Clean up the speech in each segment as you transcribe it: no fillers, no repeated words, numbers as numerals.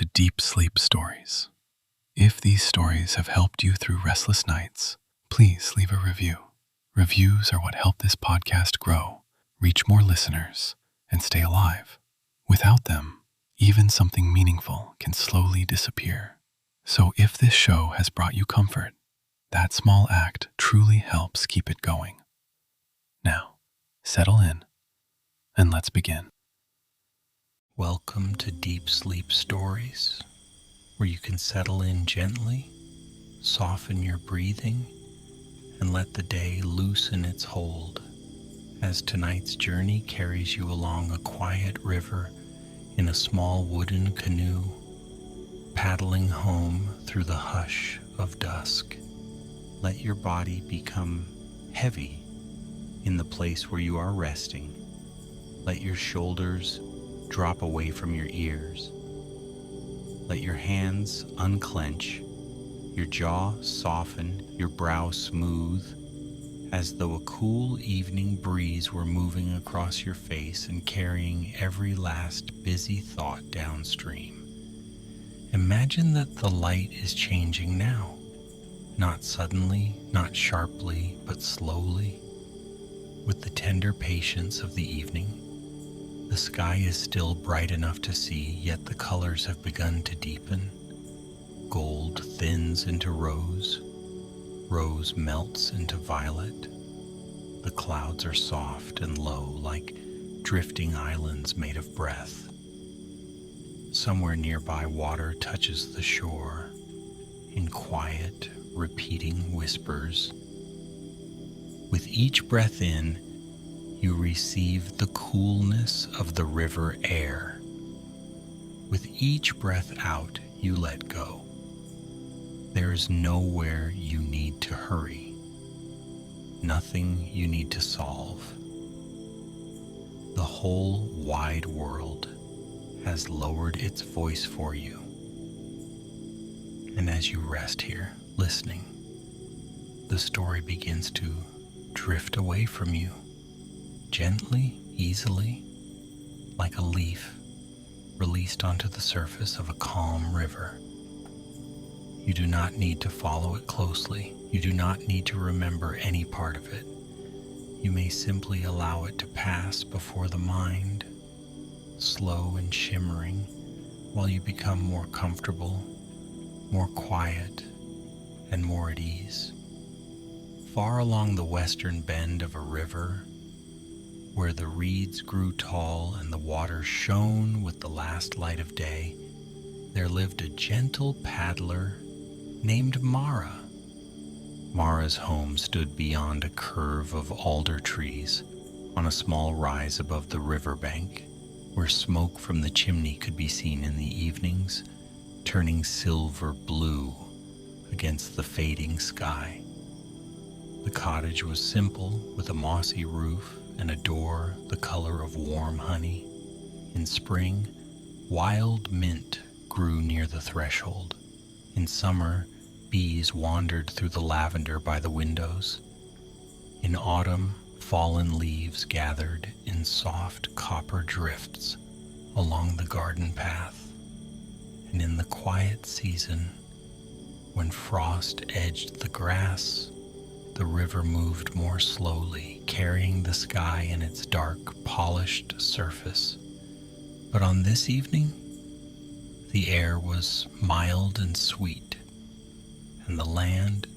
to Deep Sleep Stories. If these stories have helped you through restless nights, please leave a review. Reviews are what help this podcast grow, reach more listeners, and stay alive. Without them, even something meaningful can slowly disappear. So if this show has brought you comfort, that small act truly helps keep it going. Now, settle in, and let's begin. Welcome to Deep Sleep Stories, where you can settle in gently, soften your breathing, and let the day loosen its hold as tonight's journey carries you along a quiet river in a small wooden canoe, paddling home through the hush of dusk. Let your body become heavy in the place where you are resting. Let your shoulders drop away from your ears. Let your hands unclench, your jaw soften, your brow smooth, as though a cool evening breeze were moving across your face and carrying every last busy thought downstream. Imagine that the light is changing now, not suddenly, not sharply, but slowly, with the tender patience of the evening. The sky is still bright enough to see, yet the colors have begun to deepen. Gold thins into rose, rose melts into violet. The clouds are soft and low, like drifting islands made of breath. Somewhere nearby, water touches the shore in quiet, repeating whispers. With each breath in, you receive the coolness of the river air. With each breath out, you let go. There is nowhere you need to hurry, nothing you need to solve. The whole wide world has lowered its voice for you. And as you rest here, listening, the story begins to drift away from you. Gently, easily, like a leaf released onto the surface of a calm river. You do not need to follow it closely. You do not need to remember any part of it. You may simply allow it to pass before the mind, slow and shimmering, while you become more comfortable, more quiet, and more at ease. Far along the western bend of a river, where the reeds grew tall and the water shone with the last light of day, there lived a gentle paddler named Mara. Mara's home stood beyond a curve of alder trees on a small rise above the riverbank, where smoke from the chimney could be seen in the evenings, turning silver blue against the fading sky. The cottage was simple, with a mossy roof and a door the color of warm honey. In spring, wild mint grew near the threshold. In summer, bees wandered through the lavender by the windows. In autumn, fallen leaves gathered in soft copper drifts along the garden path. And in the quiet season, when frost edged the grass, the river moved more slowly, carrying the sky in its dark, polished surface. But on this evening, the air was mild and sweet, and the land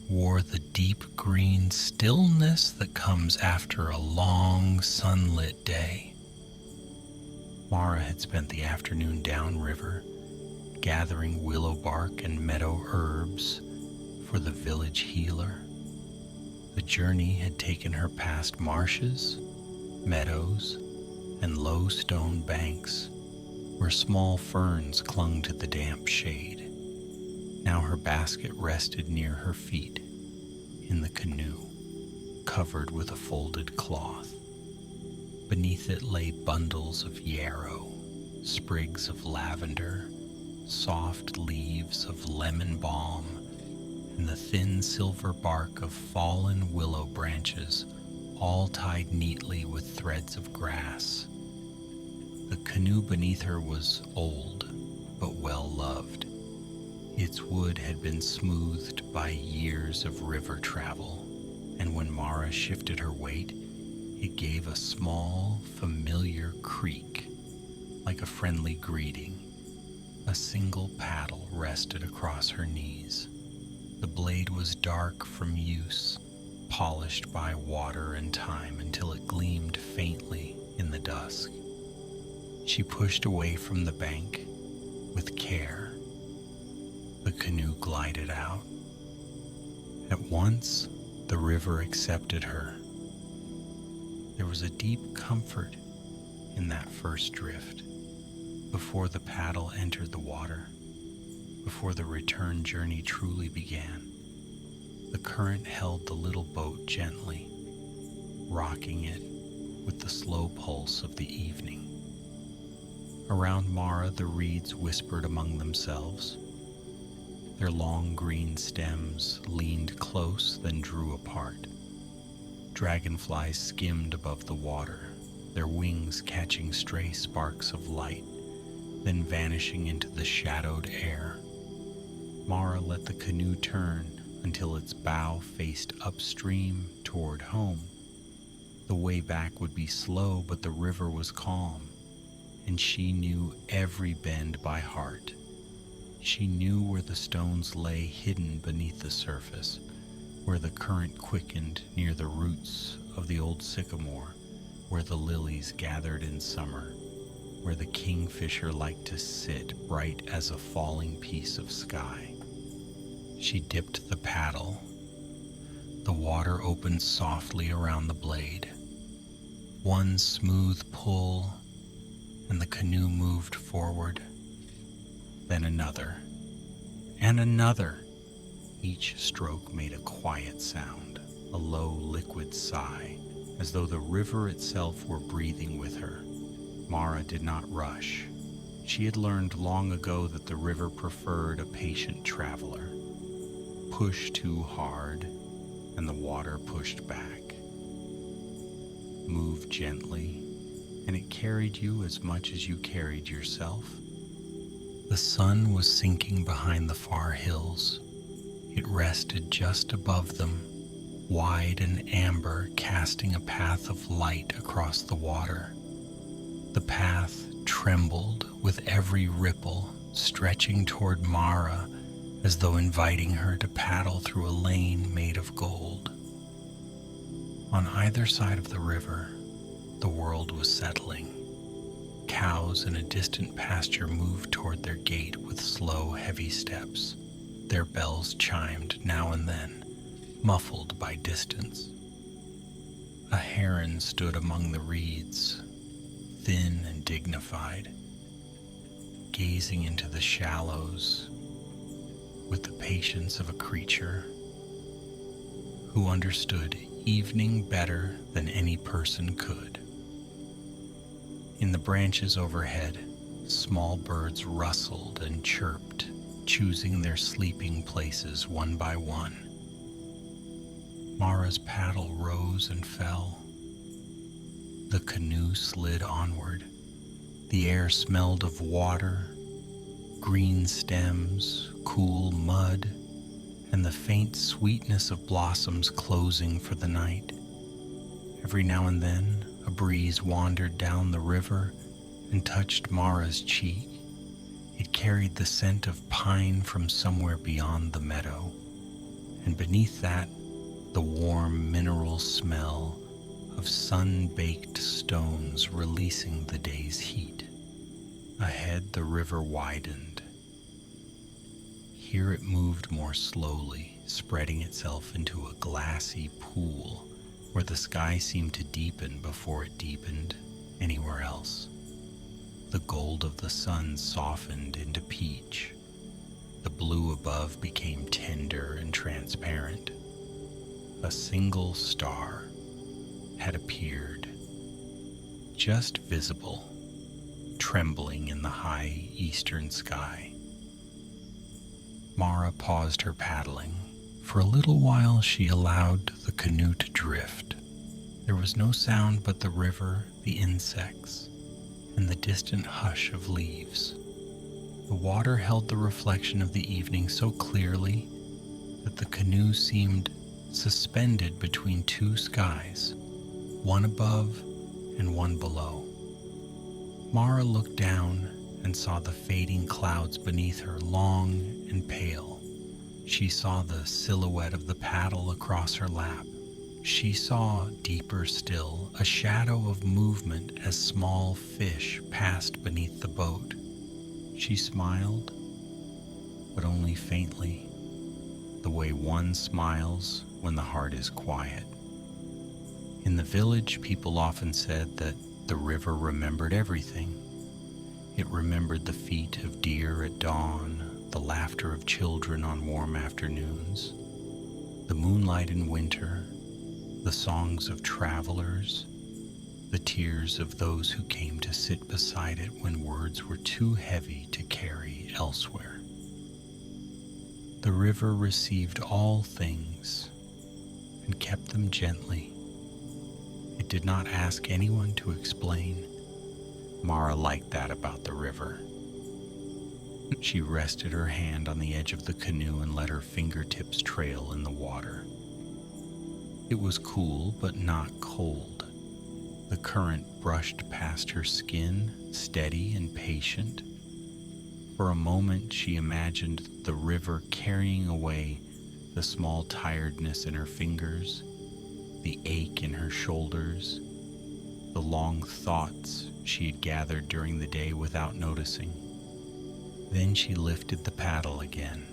wore the deep green stillness that comes after a long, sunlit day. Mara had spent the afternoon downriver, gathering willow bark and meadow herbs for the village healer. The journey had taken her past marshes, meadows, and low stone banks where small ferns clung to the damp shade. Now her basket rested near her feet in the canoe, covered with a folded cloth. Beneath it lay bundles of yarrow, sprigs of lavender, soft leaves of lemon balm, and the thin silver bark of fallen willow branches, all tied neatly with threads of grass. The canoe beneath her was old, but well loved. Its wood had been smoothed by years of river travel, and when Mara shifted her weight, it gave a small, familiar creak, like a friendly greeting. A single paddle rested across her knees. The blade was dark from use, polished by water and time until it gleamed faintly in the dusk. She pushed away from the bank with care. The canoe glided out. At once, the river accepted her. There was a deep comfort in that first drift, before the paddle entered the water, before the return journey truly began. The current held the little boat gently, rocking it with the slow pulse of the evening. Around Mara, the reeds whispered among themselves. Their long green stems leaned close, then drew apart. Dragonflies skimmed above the water, their wings catching stray sparks of light, then vanishing into the shadowed air. Mara let the canoe turn until its bow faced upstream toward home. The way back would be slow, but the river was calm, and she knew every bend by heart. She knew where the stones lay hidden beneath the surface, where the current quickened near the roots of the old sycamore, where the lilies gathered in summer, where the kingfisher liked to sit bright as a falling piece of sky. She dipped the paddle. The water opened softly around the blade. One smooth pull, and the canoe moved forward. Then another, and another. Each stroke made a quiet sound, a low liquid sigh, as though the river itself were breathing with her. Mara did not rush. She had learned long ago that the river preferred a patient traveler. Push too hard, and the water pushed back. Move gently, and it carried you as much as you carried yourself. The sun was sinking behind the far hills. It rested just above them, wide and amber, casting a path of light across the water. The path trembled with every ripple, stretching toward Mara as though inviting her to paddle through a lane made of gold. On either side of the river, the world was settling. Cows in a distant pasture moved toward their gate with slow, heavy steps. Their bells chimed now and then, muffled by distance. A heron stood among the reeds, thin and dignified, gazing into the shallows with the patience of a creature who understood evening better than any person could. In the branches overhead, small birds rustled and chirped, choosing their sleeping places one by one. Mara's paddle rose and fell. The canoe slid onward. The air smelled of water, green stems, cool mud, and the faint sweetness of blossoms closing for the night. Every now and then, a breeze wandered down the river and touched Mara's cheek. It carried the scent of pine from somewhere beyond the meadow, and beneath that, the warm mineral smell of sun-baked stones releasing the day's heat. Ahead, the river widened. Here it moved more slowly, spreading itself into a glassy pool where the sky seemed to deepen before it deepened anywhere else. The gold of the sun softened into peach. The blue above became tender and transparent. A single star had appeared, just visible, trembling in the high eastern sky. Mara paused her paddling. For a little while she allowed the canoe to drift. There was no sound but the river, the insects, and the distant hush of leaves. The water held the reflection of the evening so clearly that the canoe seemed suspended between two skies, one above and one below. Mara looked down and saw the fading clouds beneath her, long and pale. She saw the silhouette of the paddle across her lap. She saw, deeper still, a shadow of movement as small fish passed beneath the boat. She smiled, but only faintly, the way one smiles when the heart is quiet. In the village, people often said that the river remembered everything. It remembered the feet of deer at dawn, the laughter of children on warm afternoons, the moonlight in winter, the songs of travelers, the tears of those who came to sit beside it when words were too heavy to carry elsewhere. The river received all things and kept them gently. It did not ask anyone to explain. Mara liked that about the river. She rested her hand on the edge of the canoe and let her fingertips trail in the water. It was cool, but not cold. The current brushed past her skin, steady and patient. For a moment, she imagined the river carrying away the small tiredness in her fingers, the ache in her shoulders, the long thoughts she had gathered during the day without noticing. Then she lifted the paddle again.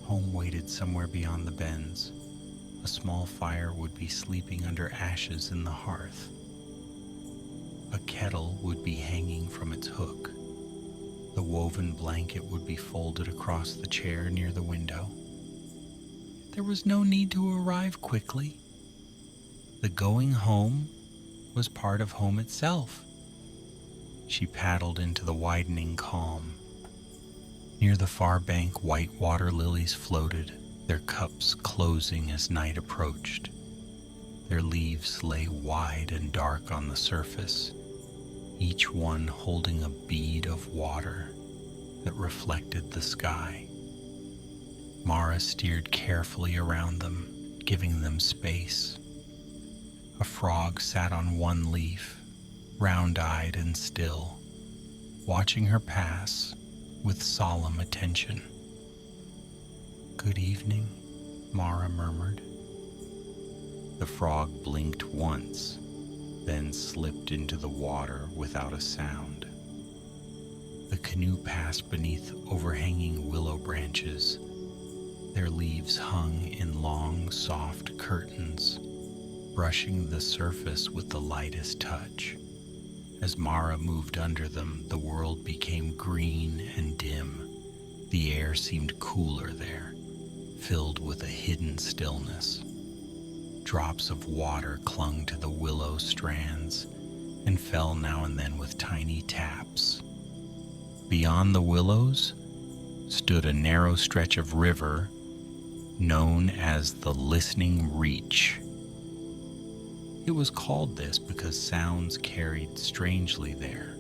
Home waited somewhere beyond the bends. A small fire would be sleeping under ashes in the hearth. A kettle would be hanging from its hook. The woven blanket would be folded across the chair near the window. There was no need to arrive quickly. The going home was part of home itself. She paddled into the widening calm. Near the far bank, white water lilies floated, their cups closing as night approached. Their leaves lay wide and dark on the surface, each one holding a bead of water that reflected the sky. Mara steered carefully around them, giving them space. A frog sat on one leaf, round-eyed and still, watching her pass with solemn attention. "Good evening," Mara murmured. The frog blinked once, then slipped into the water without a sound. The canoe passed beneath overhanging willow branches. Their leaves hung in long, soft curtains, brushing the surface with the lightest touch. As Mara moved under them, the world became green and dim. The air seemed cooler there, filled with a hidden stillness. Drops of water clung to the willow strands and fell now and then with tiny taps. Beyond the willows stood a narrow stretch of river known as the Listening Reach. It was called this because sounds carried strangely there.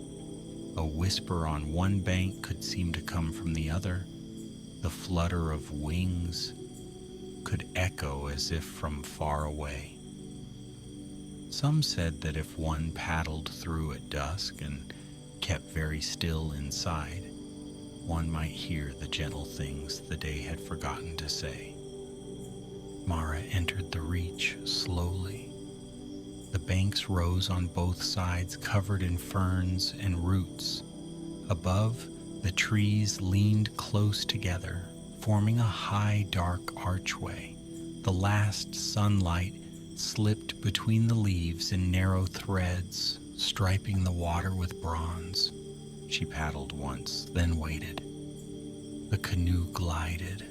A whisper on one bank could seem to come from the other. The flutter of wings could echo as if from far away. Some said that if one paddled through at dusk and kept very still inside, one might hear the gentle things the day had forgotten to say. Mara entered the reach slowly. The banks rose on both sides, covered in ferns and roots. Above, the trees leaned close together, forming a high, dark archway. The last sunlight slipped between the leaves in narrow threads, striping the water with bronze. She paddled once, then waited. The canoe glided.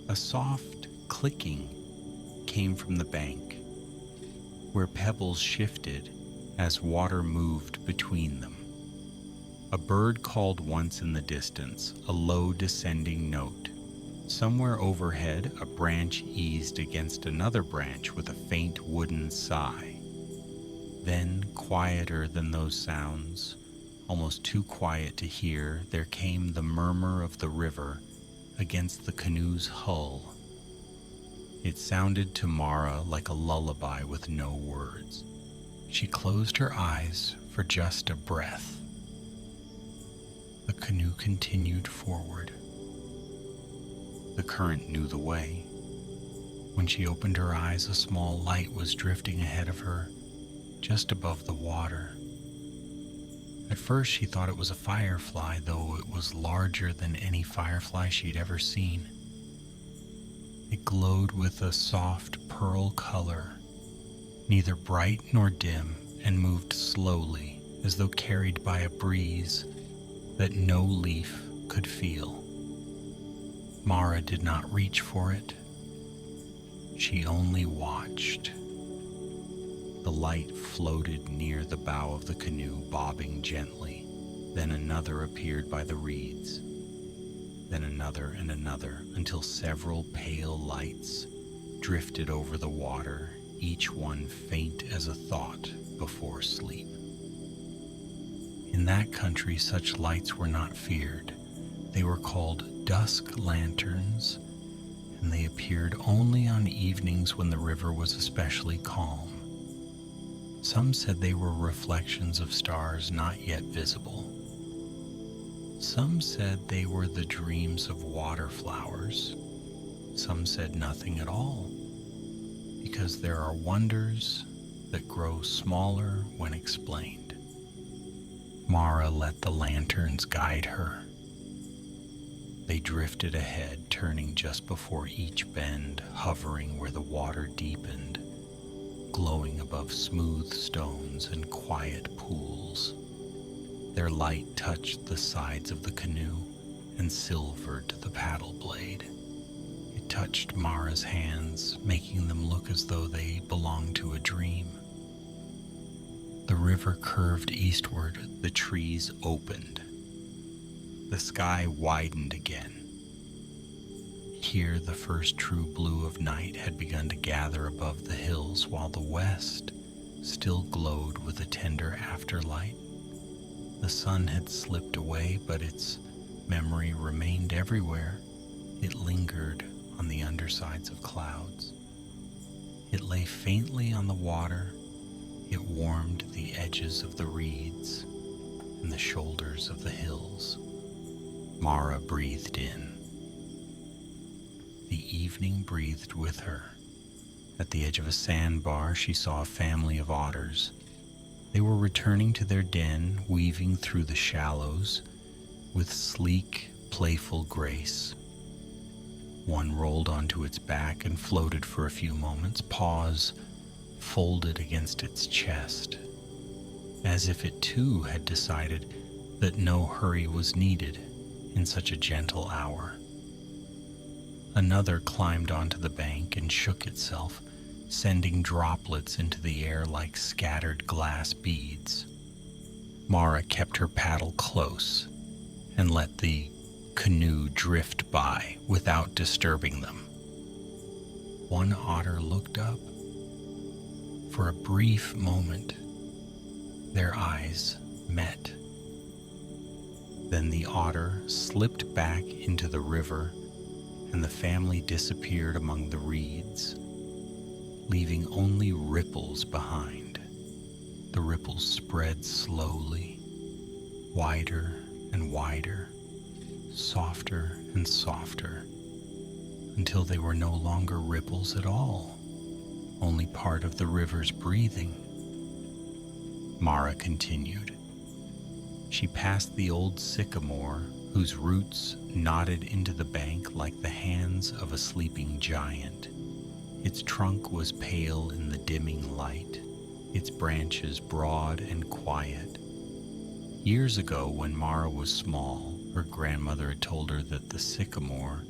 A soft clicking came from the bank, where pebbles shifted as water moved between them. A bird called once in the distance, a low descending note. Somewhere overhead, a branch eased against another branch with a faint wooden sigh. Then, quieter than those sounds, Almost too quiet to hear, there came the murmur of the river against the canoe's hull. It sounded to Mara like a lullaby with no words. She closed her eyes for just a breath. The canoe continued forward. The current knew the way. When she opened her eyes, a small light was drifting ahead of her, just above the water. At first she thought it was a firefly, though it was larger than any firefly she'd ever seen. It glowed with a soft pearl color, neither bright nor dim, and moved slowly, as though carried by a breeze that no leaf could feel. Mara did not reach for it. She only watched. The light floated near the bow of the canoe, bobbing gently. Then another appeared by the reeds. Then another and another, until several pale lights drifted over the water, each one faint as a thought before sleep. In that country, such lights were not feared. They were called dusk lanterns, and they appeared only on evenings when the river was especially calm. Some said they were reflections of stars not yet visible. Some said they were the dreams of water flowers. Some said nothing at all, because there are wonders that grow smaller when explained. Mara let the lanterns guide her. They drifted ahead, turning just before each bend, hovering where the water deepened, glowing above smooth stones and quiet pools. Their light touched the sides of the canoe and silvered the paddle blade. It touched Mara's hands, making them look as though they belonged to a dream. The river curved eastward, the trees opened. The sky widened again. Here the first true blue of night had begun to gather above the hills, while the west still glowed with a tender afterlight. The sun had slipped away, but its memory remained everywhere. It lingered on the undersides of clouds. It lay faintly on the water. It warmed the edges of the reeds and the shoulders of the hills. Mara breathed in. The evening breathed with her. At the edge of a sandbar, she saw a family of otters. They were returning to their den, weaving through the shallows with sleek, playful grace. One rolled onto its back and floated for a few moments, paws folded against its chest, as if it too had decided that no hurry was needed in such a gentle hour. Another climbed onto the bank and shook itself, sending droplets into the air like scattered glass beads. Mara kept her paddle close and let the canoe drift by without disturbing them. One otter looked up. For a brief moment, their eyes met. Then the otter slipped back into the river, and the family disappeared among the reeds, leaving only ripples behind. The ripples spread slowly, wider and wider, softer and softer, until they were no longer ripples at all, only part of the river's breathing. Mara continued. She passed the old sycamore, whose roots knotted into the bank like the hands of a sleeping giant. Its trunk was pale in the dimming light, its branches broad and quiet. Years ago, when Mara was small, her grandmother had told her that the sycamore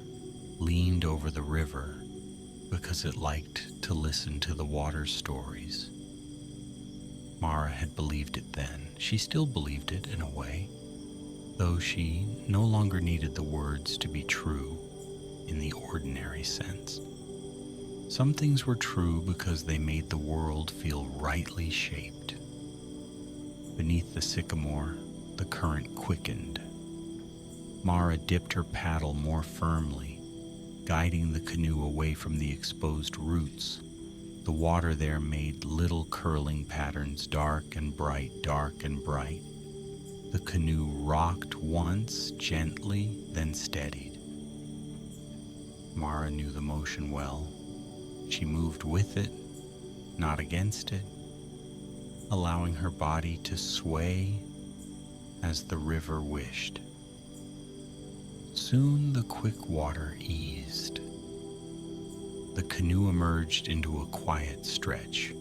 leaned over the river because it liked to listen to the water stories. Mara had believed it then. She still believed it in a way, though she no longer needed the words to be true in the ordinary sense. Some things were true because they made the world feel rightly shaped. Beneath the sycamore, the current quickened. Mara dipped her paddle more firmly, guiding the canoe away from the exposed roots. The water there made little curling patterns, dark and bright, dark and bright. The canoe rocked once, gently, then steadied. Mara knew the motion well. She moved with it, not against it, allowing her body to sway as the river wished. Soon the quick water eased. The canoe emerged into a quiet stretch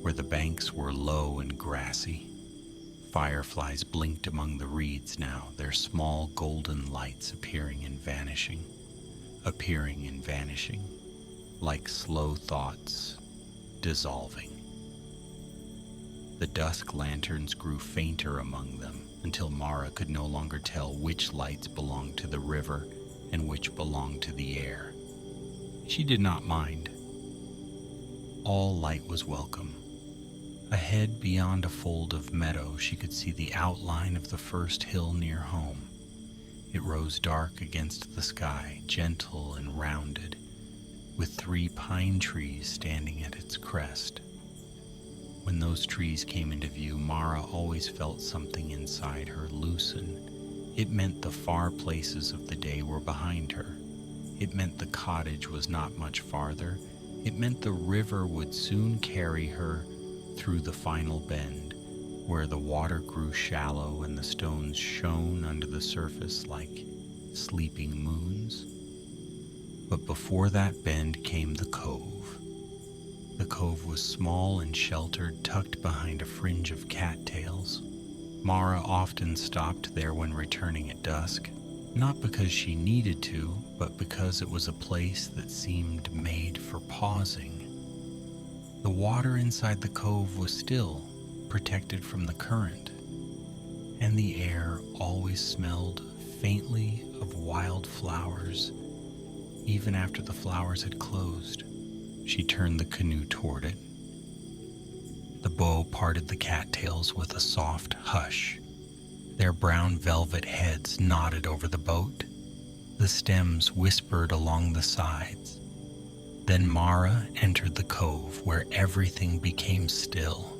where the banks were low and grassy. Fireflies blinked among the reeds now, their small golden lights appearing and vanishing, like slow thoughts dissolving. The dusk lanterns grew fainter among them until Mara could no longer tell which lights belonged to the river and which belonged to the air. She did not mind. All light was welcome. Ahead, beyond a fold of meadow, she could see the outline of the first hill near home. It rose dark against the sky, gentle and rounded, with 3 pine trees standing at its crest. When those trees came into view, Mara always felt something inside her loosen. It meant the far places of the day were behind her. It meant the cottage was not much farther. It meant the river would soon carry her through the final bend, where the water grew shallow and the stones shone under the surface like sleeping moons. But before that bend came the cove. The cove was small and sheltered, tucked behind a fringe of cattails. Mara often stopped there when returning at dusk, not because she needed to, but because it was a place that seemed made for pausing. The water inside the cove was still, protected from the current, and the air always smelled faintly of wild flowers, even after the flowers had closed. She turned the canoe toward it. The bow parted the cattails with a soft hush. Their brown velvet heads nodded over the boat. The stems whispered along the sides. Then Mara entered the cove, where everything became still.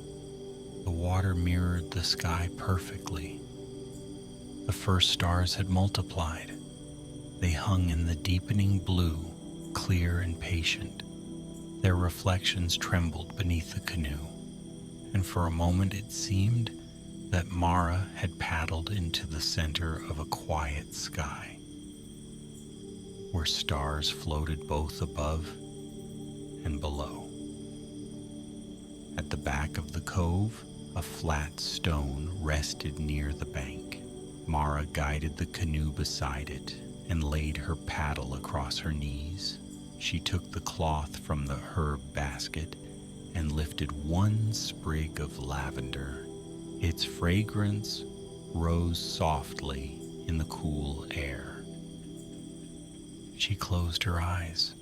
The water mirrored the sky perfectly. The first stars had multiplied. They hung in the deepening blue, clear and patient. Their reflections trembled beneath the canoe, and for a moment it seemed that Mara had paddled into the center of a quiet sky, where stars floated both above and below. At the back of the cove, a flat stone rested near the bank. Mara guided the canoe beside it and laid her paddle across her knees. She took the cloth from the herb basket and lifted one sprig of lavender. Its fragrance rose softly in the cool air. She closed her eyes.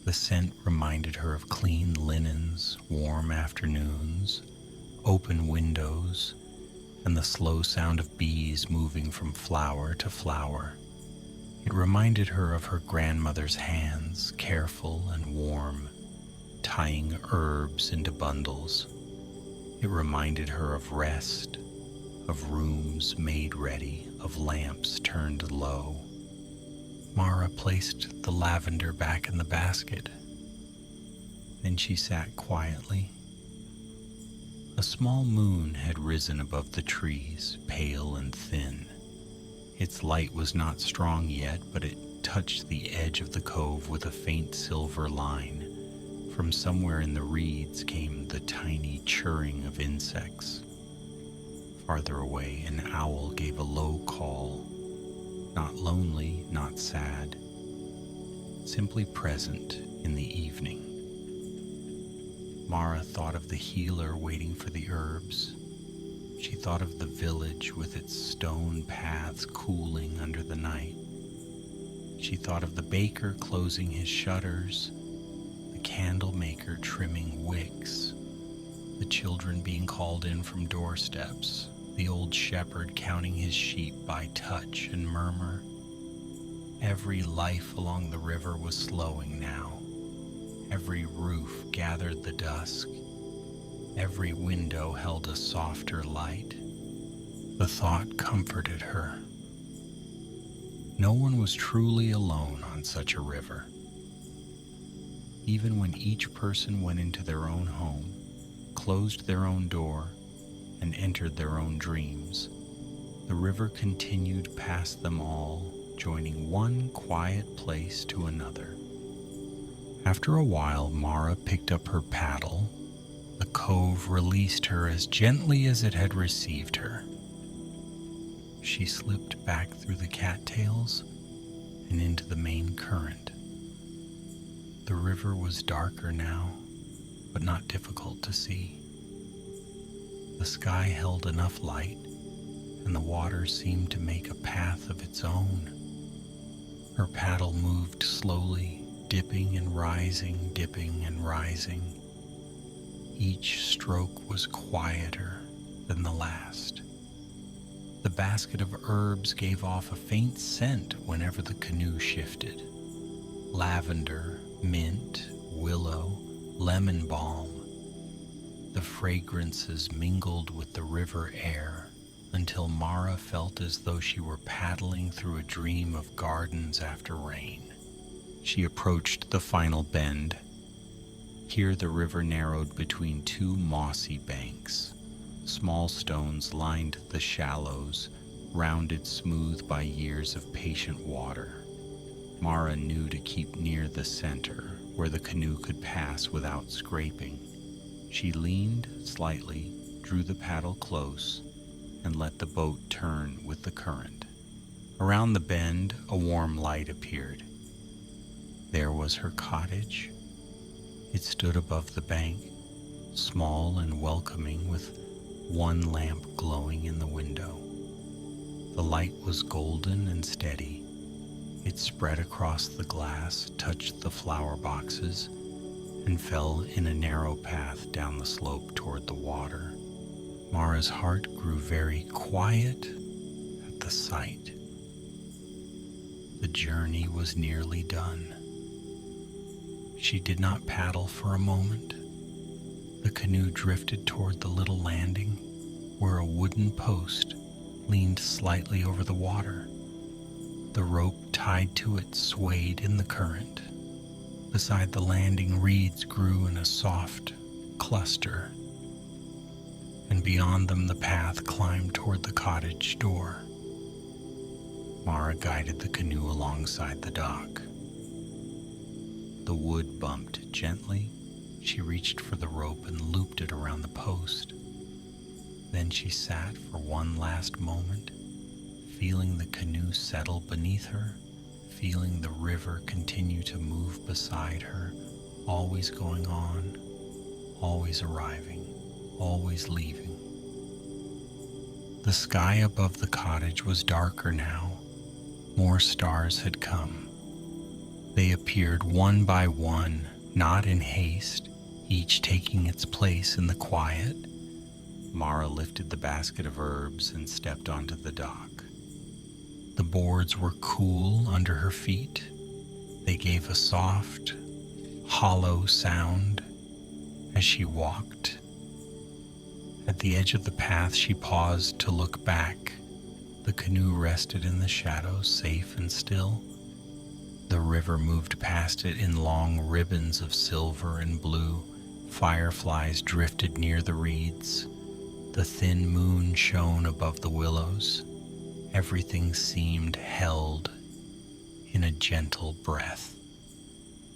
The scent reminded her of clean linens, warm afternoons, open windows, and the slow sound of bees moving from flower to flower. It reminded her of her grandmother's hands, careful and warm, tying herbs into bundles. It reminded her of rest, of rooms made ready, of lamps turned low. Mara placed the lavender back in the basket. Then she sat quietly. A small moon had risen above the trees, pale and thin. Its light was not strong yet, but it touched the edge of the cove with a faint silver line. From somewhere in the reeds came the tiny chirring of insects. Farther away, an owl gave a low call, not lonely, not sad, simply present in the evening. Mara thought of the healer waiting for the herbs. She thought of the village with its stone paths cooling under the night. She thought of the baker closing his shutters, the candle maker trimming wicks, the children being called in from doorsteps, the old shepherd counting his sheep by touch and murmur. Every life along the river was slowing now. Every roof gathered the dusk. Every window held a softer light. The thought comforted her. No one was truly alone on such a river. Even when each person went into their own home, closed their own door, and entered their own dreams, the river continued past them all, joining one quiet place to another. After a while, Mara picked up her paddle. The cove released her as gently as it had received her. She slipped back through the cattails and into the main current. The river was darker now, but not difficult to see. The sky held enough light, and the water seemed to make a path of its own. Her paddle moved slowly, dipping and rising, dipping and rising. Each stroke was quieter than the last. The basket of herbs gave off a faint scent whenever the canoe shifted. Lavender, mint, willow, lemon balm. The fragrances mingled with the river air until Mara felt as though she were paddling through a dream of gardens after rain. She approached the final bend. Here the river narrowed between two mossy banks. Small stones lined the shallows, rounded smooth by years of patient water. Mara knew to keep near the center, where the canoe could pass without scraping. She leaned slightly, drew the paddle close, and let the boat turn with the current. Around the bend, a warm light appeared. There was her cottage. It stood above the bank, small and welcoming, with one lamp glowing in the window. The light was golden and steady. It spread across the glass, touched the flower boxes, and fell in a narrow path down the slope toward the water. Mara's heart grew very quiet at the sight. The journey was nearly done. She did not paddle for a moment. The canoe drifted toward the little landing, where a wooden post leaned slightly over the water. The rope tied to it swayed in the current. Beside the landing, reeds grew in a soft cluster, and beyond them the path climbed toward the cottage door. Mara guided the canoe alongside the dock. The wood bumped gently. She reached for the rope and looped it around the post. Then she sat for one last moment, feeling the canoe settle beneath her, feeling the river continue to move beside her, always going on, always arriving, always leaving. The sky above the cottage was darker now. More stars had come. They appeared one by one, not in haste, each taking its place in the quiet. Mara lifted the basket of herbs and stepped onto the dock. The boards were cool under her feet. They gave a soft, hollow sound as she walked. At the edge of the path, she paused to look back. The canoe rested in the shadows, safe and still. The river moved past it in long ribbons of silver and blue. Fireflies drifted near the reeds. The thin moon shone above the willows. Everything seemed held in a gentle breath.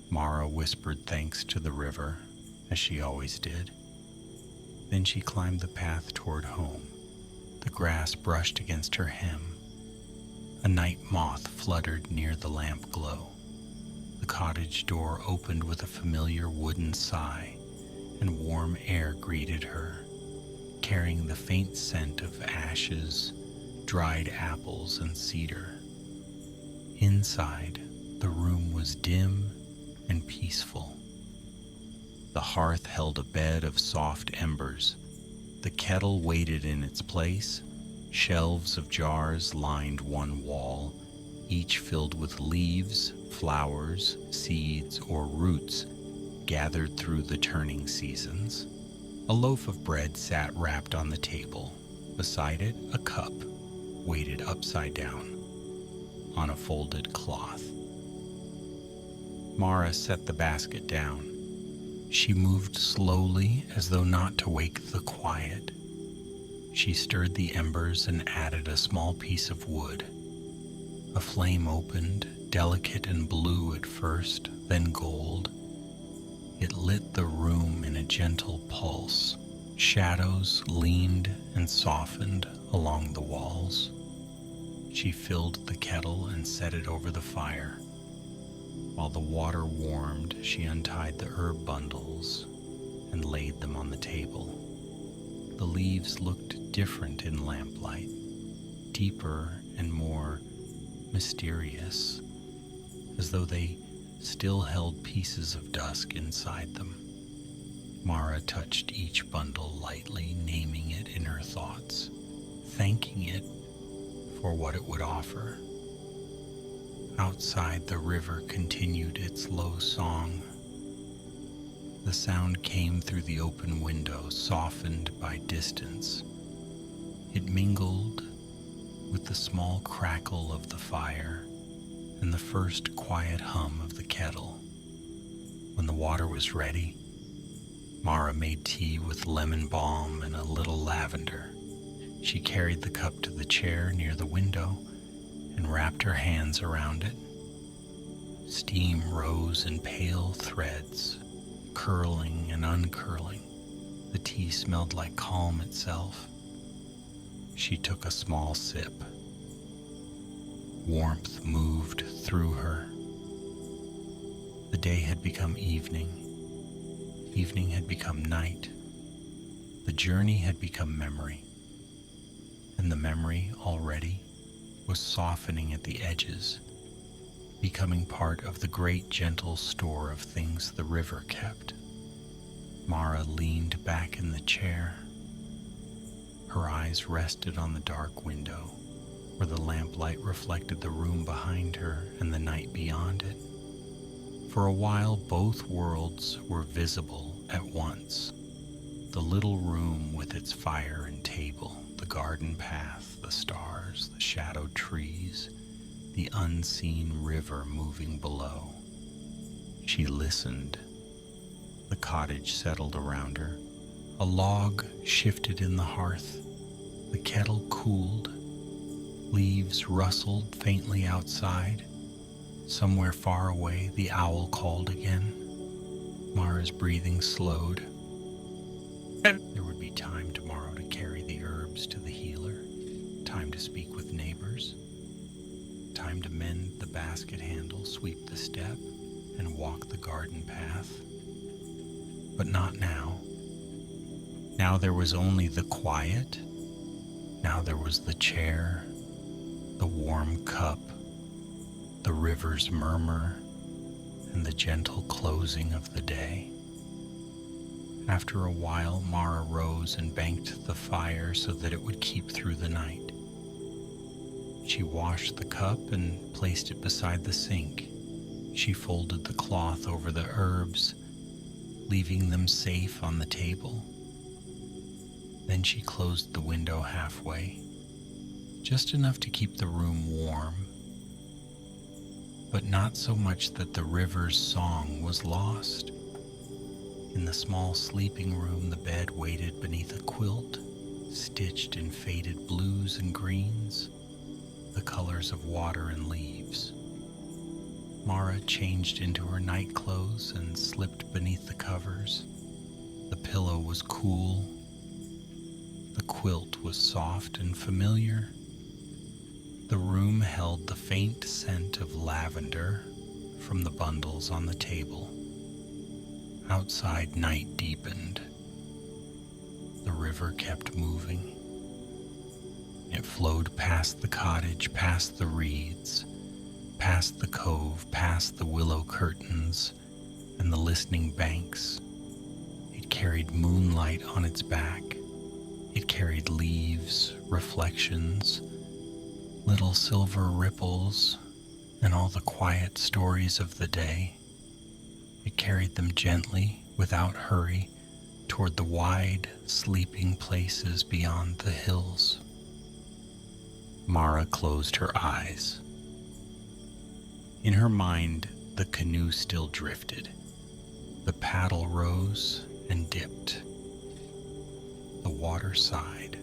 Mara whispered thanks to the river, as she always did. Then she climbed the path toward home. The grass brushed against her hem. A night moth fluttered near the lamp glow. The cottage door opened with a familiar wooden sigh, and warm air greeted her, carrying the faint scent of ashes, dried apples, and cedar. Inside, the room was dim and peaceful. The hearth held a bed of soft embers. The kettle waited in its place, Shelves of jars lined one wall, each filled with leaves, flowers, seeds, or roots gathered through the turning seasons. A loaf of bread sat wrapped on the table. Beside it, a cup, weighted upside down on a folded cloth. Mara set the basket down. She moved slowly as though not to wake the quiet. She stirred the embers and added a small piece of wood. A flame opened, delicate and blue at first, then gold. It lit the room in a gentle pulse. Shadows leaned and softened along the walls. She filled the kettle and set it over the fire. While the water warmed, she untied the herb bundles and laid them on the table. The leaves looked different in lamplight, deeper and more mysterious, as though they still held pieces of dusk inside them. Mara touched each bundle lightly, naming it in her thoughts, thanking it for what it would offer. Outside, the river continued its low song. The sound came through the open window, softened by distance. It mingled with the small crackle of the fire and the first quiet hum of the kettle. When the water was ready, Mara made tea with lemon balm and a little lavender. She carried the cup to the chair near the window and wrapped her hands around it. Steam rose in pale threads, curling and uncurling. The tea smelled like calm itself. She took a small sip. Warmth moved through her. The day had become evening. Evening had become night. The journey had become memory. And the memory already was softening at the edges, becoming part of the great gentle store of things the river kept. Mara leaned back in the chair. Her eyes rested on the dark window, where the lamplight reflected the room behind her and the night beyond it. For a while, both worlds were visible at once. The little room with its fire and table, the garden path, the stars, the shadowed trees, the unseen river moving below. She listened. The cottage settled around her. A log shifted in the hearth. The kettle cooled. Leaves rustled faintly outside. Somewhere far away, the owl called again. Mara's breathing slowed. There would be time tomorrow to carry the herbs to the healer, time to speak with neighbors, time to mend the basket handle, sweep the step, and walk the garden path. But not now. Now there was only the quiet. Now there was the chair, the warm cup, the river's murmur, and the gentle closing of the day. After a while, Mara rose and banked the fire so that it would keep through the night. She washed the cup and placed it beside the sink. She folded the cloth over the herbs, leaving them safe on the table. Then she closed the window halfway, just enough to keep the room warm, but not so much that the river's song was lost. In the small sleeping room, the bed waited beneath a quilt, stitched in faded blues and greens, the colors of water and leaves. Mara changed into her night clothes and slipped beneath the covers. The pillow was cool. The quilt was soft and familiar. The room held the faint scent of lavender from the bundles on the table. Outside, night deepened. The river kept moving. It flowed past the cottage, past the reeds, past the cove, past the willow curtains and the listening banks. It carried moonlight on its back. It carried leaves, reflections, little silver ripples, and all the quiet stories of the day. It carried them gently, without hurry, toward the wide, sleeping places beyond the hills. Mara closed her eyes. In her mind, the canoe still drifted. The paddle rose and dipped. The water sighed.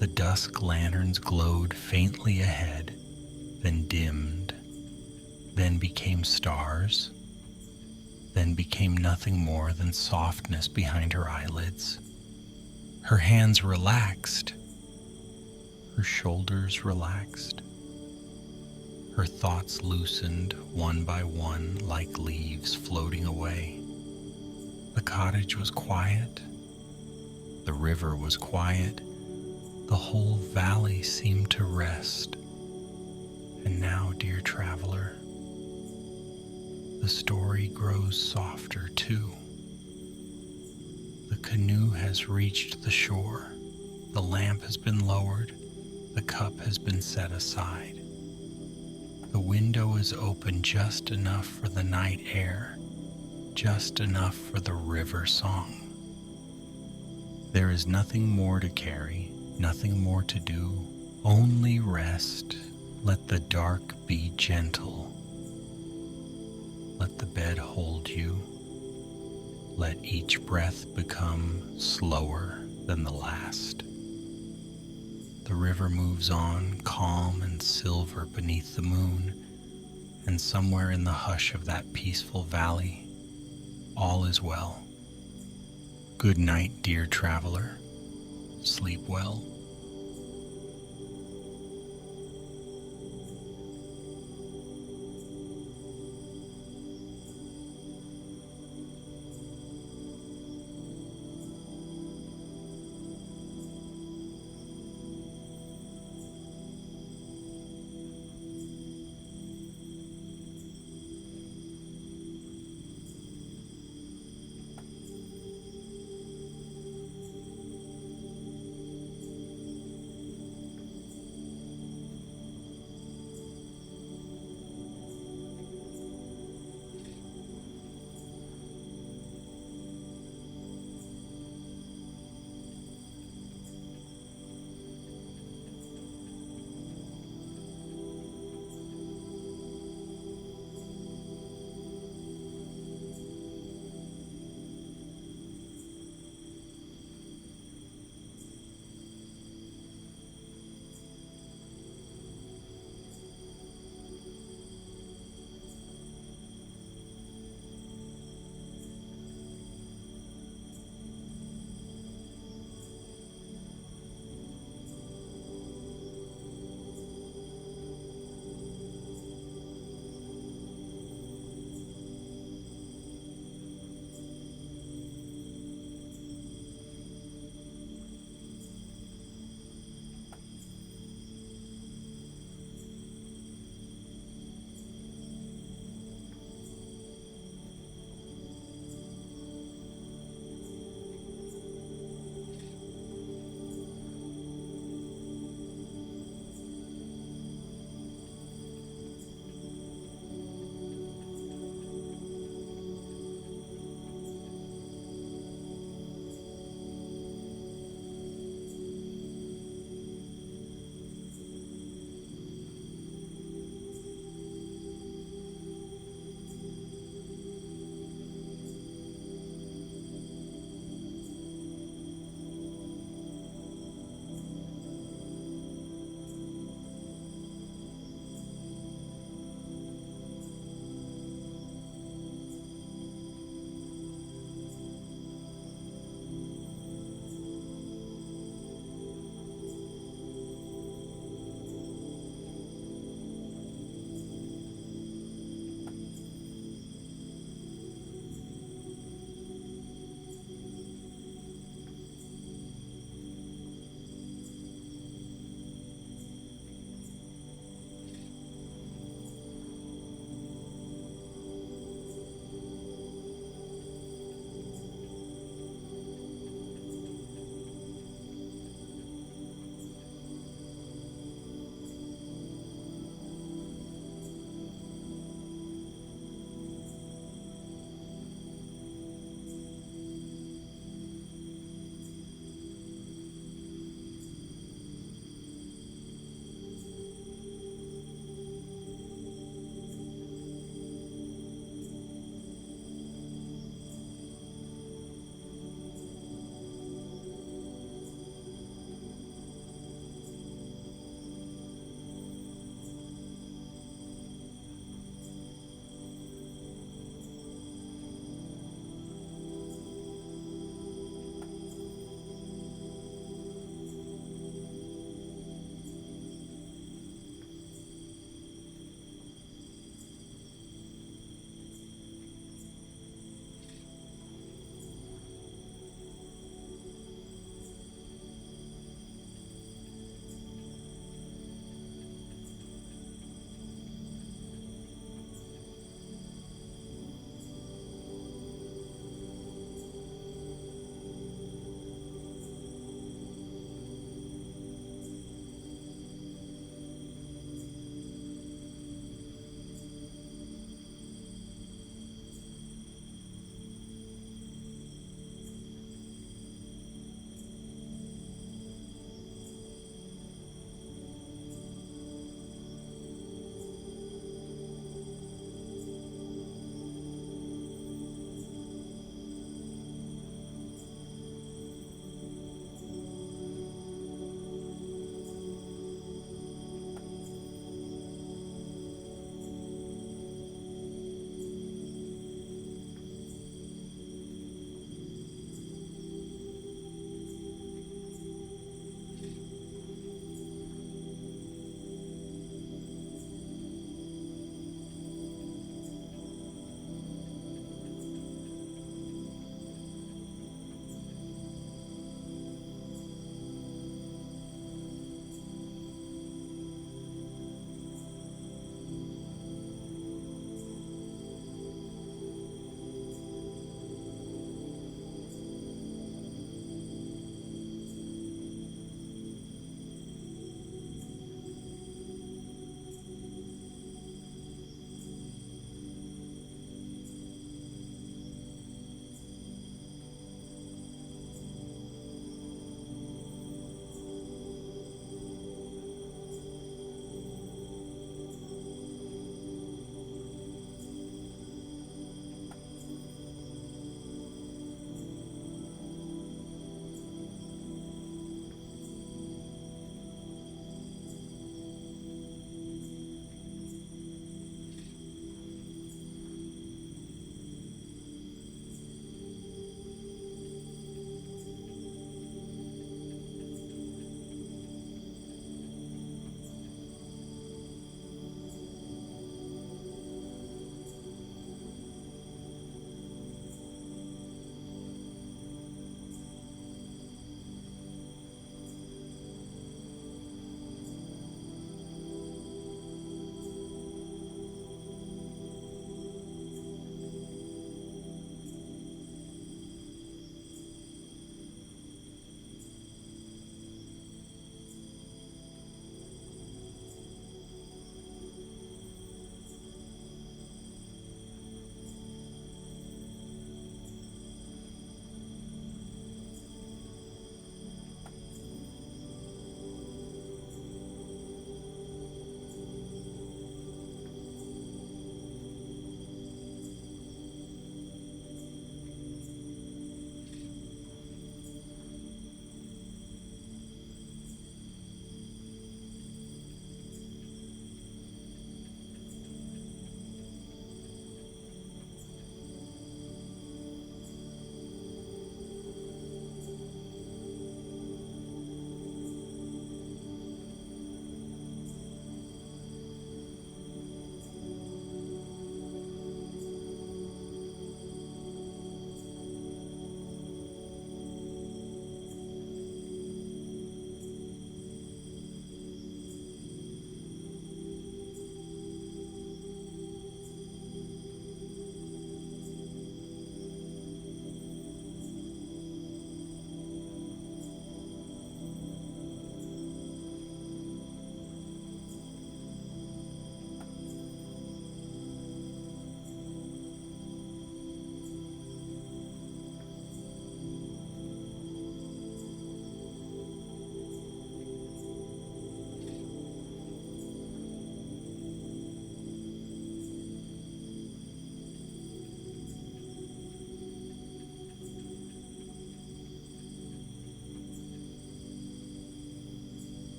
The dusk lanterns glowed faintly ahead, then dimmed, then became stars, then became nothing more than softness behind her eyelids. Her hands relaxed. Her shoulders relaxed. Her thoughts loosened one by one like leaves floating away. The cottage was quiet. The river was quiet. The whole valley seemed to rest. And now, dear traveler, the story grows softer too. The canoe has reached the shore. The lamp has been lowered. The cup has been set aside. The window is open just enough for the night air, just enough for the river song. There is nothing more to carry, nothing more to do, only rest. Let the dark be gentle. Let the bed hold you. Let each breath become slower than the last. The river moves on, calm and silver beneath the moon, and somewhere in the hush of that peaceful valley, all is well. Good night, dear traveler. Sleep well.